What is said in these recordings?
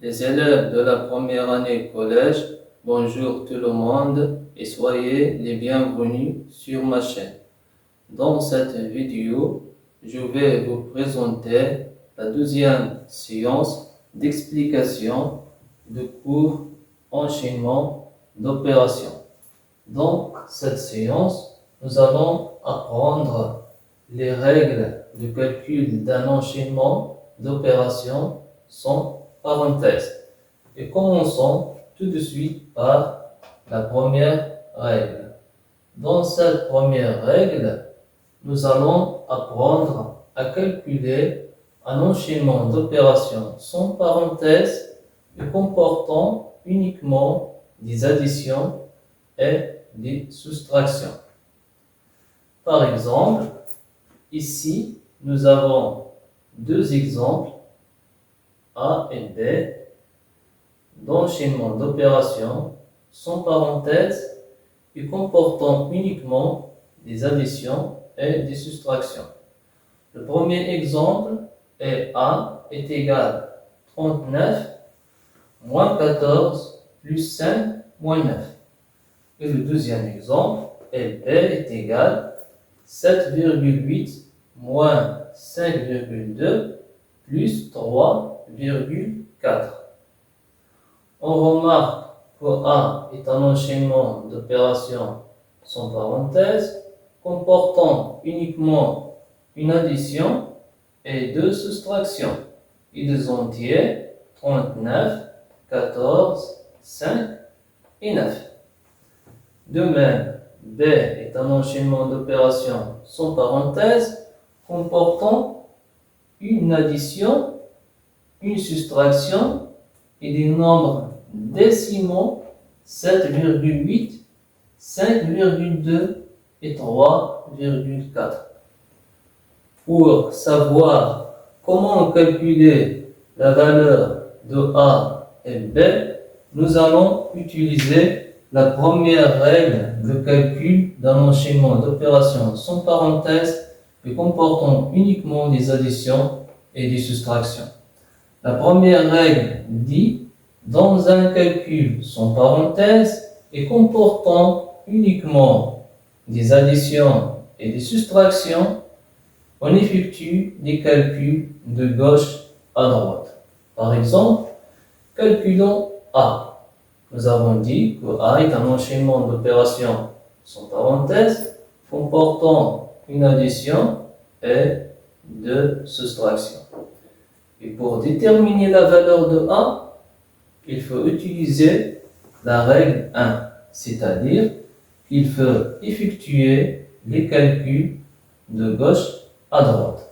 Les élèves de la première année collège, bonjour tout le monde et soyez les bienvenus sur ma chaîne. Dans cette vidéo, je vais vous présenter la deuxième séance d'explication de cours enchaînement d'opérations. Dans cette séance, nous allons apprendre les règles de calcul d'un enchaînement d'opérations sans parenthèse. Et commençons tout de suite par la première règle. Dans cette première règle, nous allons apprendre à calculer un enchaînement d'opérations sans parenthèse et comportant uniquement des additions et des soustractions. Par exemple, ici, nous avons deux exemples A et B d'enchaînement d'opérations sans parenthèse et comportant uniquement des additions et des soustractions. Le premier exemple est A est égal à 39 moins 14 plus 5 moins 9. Et le deuxième exemple est B est égal à 7,8 moins 5,2 plus 3,4. On remarque que A est un enchaînement d'opérations sans parenthèse comportant uniquement une addition et deux soustractions et des entiers 39, 14, 5 et 9. De même, B est un enchaînement d'opérations sans parenthèse comportant une addition, une soustraction et des nombres décimaux 7,8, 5,2 et 3,4. Pour savoir comment calculer la valeur de A et B, nous allons utiliser la première règle de calcul d'un enchaînement d'opérations sans parenthèse et comportant uniquement des additions et des soustractions. La première règle dit: dans un calcul sans parenthèse et comportant uniquement des additions et des soustractions, on effectue des calculs de gauche à droite. Par exemple, calculons A. Nous avons dit que A est un enchaînement d'opérations sans parenthèse comportant une addition et deux soustractions. Et pour déterminer la valeur de A, il faut utiliser la règle 1, c'est-à-dire qu'il faut effectuer les calculs de gauche à droite.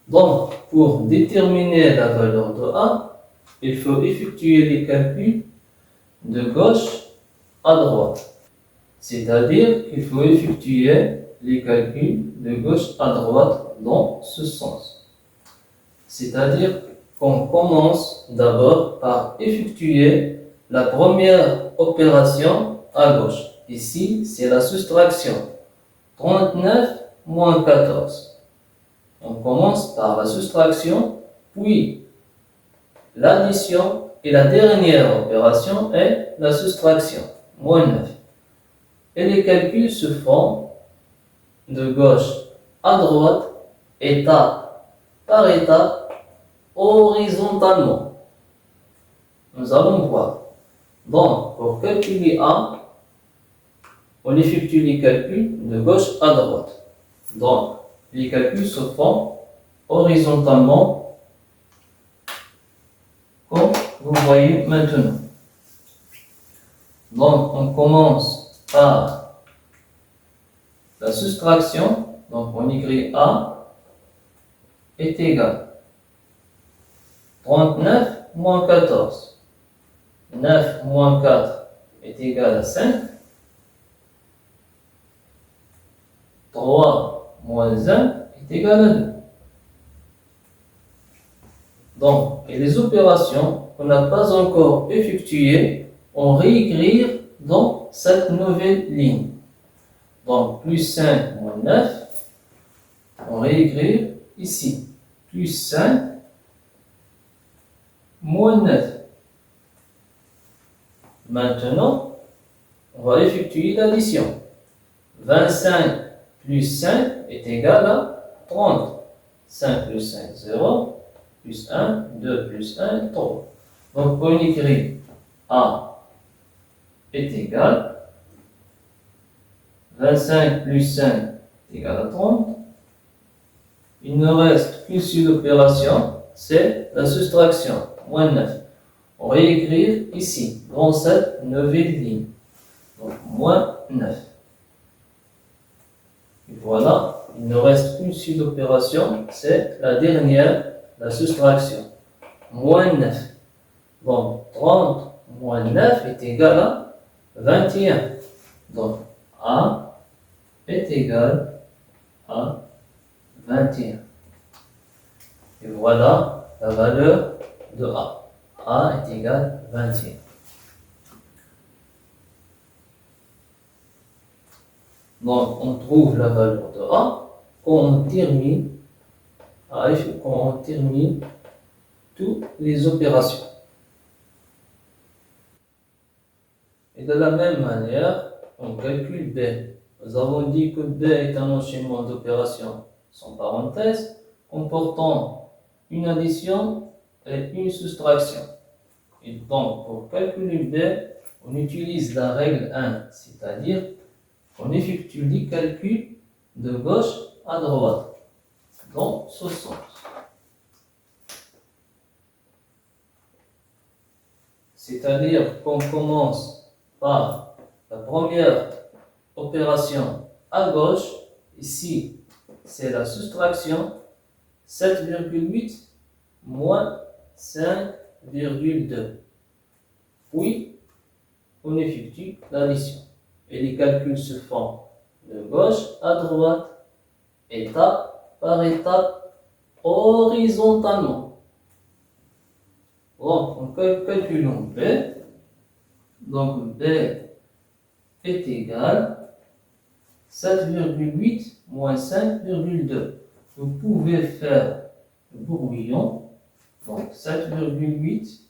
Donc, pour déterminer la valeur de A, il faut effectuer les calculs de gauche à droite. C'est-à-dire qu'il faut effectuer les calculs de gauche à droite dans ce sens. C'est-à-dire qu'on commence d'abord par effectuer la première opération à gauche. Ici, c'est la soustraction. 39 moins 14. On commence par la soustraction, puis l'addition, et la dernière opération est la soustraction, moins 9. Et les calculs se font de gauche à droite, étape par étape, horizontalement. Nous allons voir. Donc, pour calculer A, on effectue les calculs de gauche à droite. Donc, les calculs se font horizontalement, comme vous voyez maintenant. Donc, on commence par la soustraction. Donc, on écrit A est égal à 39 moins 14. 9 moins 4 est égal à 5. 3 moins 1 est égal à 2. Donc, et les opérations qu'on n'a pas encore effectuées, on réécrire dans cette nouvelle ligne. Donc, plus 5 moins 9, on réécrit ici. Plus 5 moins 9. Maintenant, on va effectuer l'addition. 25 plus 5 est égal à 30. 5 plus 5, 0. Plus 1, 2 plus 1, 3. Donc, on écrit A est égal 25 plus 5 est égal à 30. Il ne reste qu'une seule opération, c'est la soustraction, moins 9. On va écrire ici, dans cette nouvelle ligne. Donc, moins 9. Et voilà, il ne reste qu'une seule opération, c'est la dernière, la soustraction. Moins 9. Donc, 30 moins 9 est égal à 21. Donc, A est égal à 21. Et voilà la valeur de A. A est égal à 21. Donc, on trouve la valeur de A quand on termine toutes les opérations. Et de la même manière, on calcule B. Nous avons dit que B est un enchaînement d'opérations sans parenthèse, comportant une addition et une soustraction. Et donc, pour calculer B, on utilise la règle 1, c'est-à-dire on effectue les calculs de gauche à droite, dans ce sens. C'est-à-dire qu'on commence par la première opération à gauche. Ici, c'est la soustraction, 7,8 moins 5,2. Puis, on effectue l'addition. Et les calculs se font de gauche à droite, étape par étape, horizontalement. Donc, on calcule B. Donc, B est égal 7,8 moins 5,2. Vous pouvez faire le brouillon. Donc, 7,8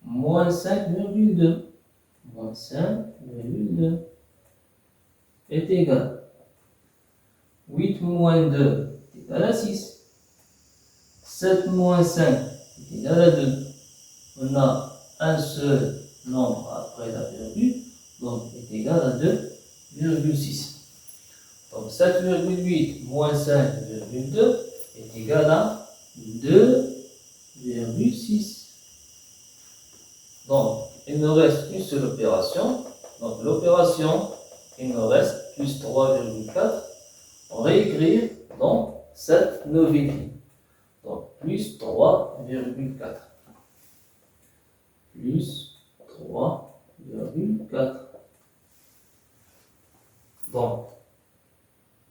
moins 5,2. Moins 5,2 est égal. 8 moins 2 est égal à 6. 7 moins 5 est égal à 2. On a un seul nombre après la virgule, donc est égal à 2,6. Donc 7,8 moins 5,2 est égal à 2,6. Donc, il me reste une seule opération. Donc, l'opération, il me reste plus 3,4. On va écrire donc cette nouvelle ligne. Donc, plus 3,4. Plus 3,4. Donc,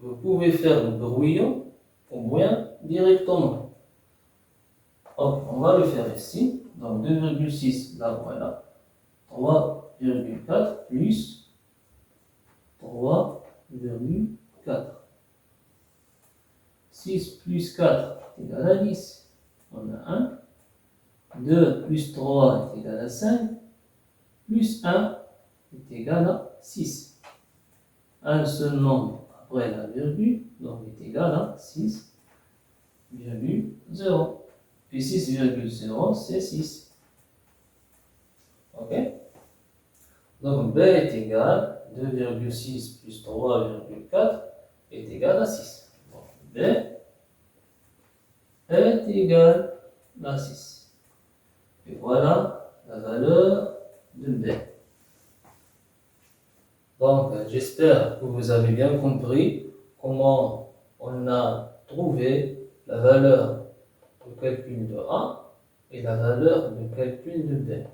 vous pouvez faire le brouillon ou bien directement. Donc, on va le faire ici. Donc 2,6, là voilà. 3,4 plus 3,4. 6 plus 4 est égal à 10. On a 1. 2 plus 3 est égal à 5. Plus 1 est égal à 6. Un seul nombre après la virgule, donc est égal à 6,0. Puis 6,0, c'est 6. Ok? Donc B est égal à 2,6 plus 3,4 est égal à 6. Donc B est égal à 6. Et voilà la valeur de B. Donc j'espère que vous avez bien compris comment on a trouvé la valeur de calcul de A et la valeur de calcul de B.